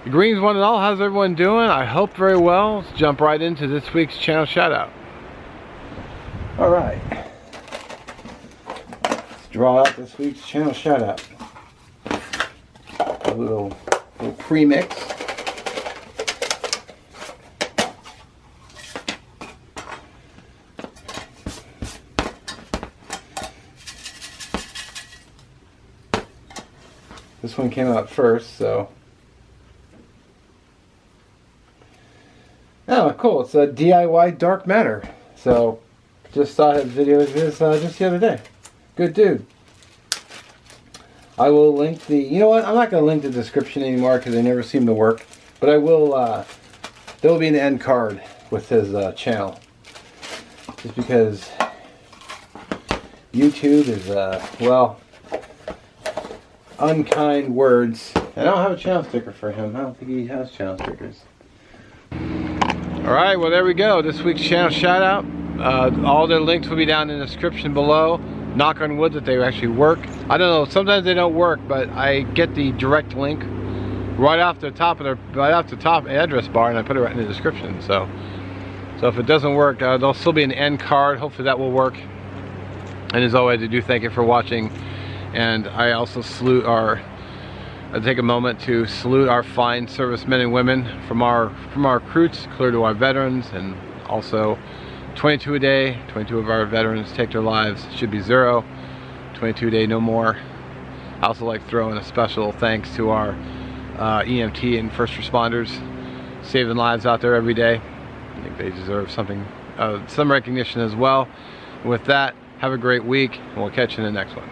Greens one and all, how's everyone doing? I hope very well. Let's jump right into this week's channel shout out. Alright. Let's draw out this week's channel shout out. A little pre-mix. This one came out first, so. Oh, cool. It's a DIY dark matter. So, just saw his video of this just the other day. Good dude. I will link the, you know what, I'm not going to link the description anymore because they never seem to work. But I will, there will be an end card with his channel. Just because YouTube is, well, unkind words. I don't have a channel sticker for him. I don't think he has channel stickers. Alright, well there we go. This week's channel shout out. All their links will be down in the description below. Knock on wood that they actually work. I don't know, sometimes they don't work, but I get the direct link right off the top address bar, and I put it right in the description. So if it doesn't work, there'll still be an end card. Hopefully that will work. And as always, I do thank you for watching. And I also I take a moment to salute our fine servicemen and women, from our recruits clear to our veterans, and also 22 a day. 22 of our veterans take their lives. Should be 0. 22 a day, no more. I also like to throw in a special thanks to our EMT and first responders, saving lives out there every day. I think they deserve something, some recognition as well. And with that, have a great week, and we'll catch you in the next one.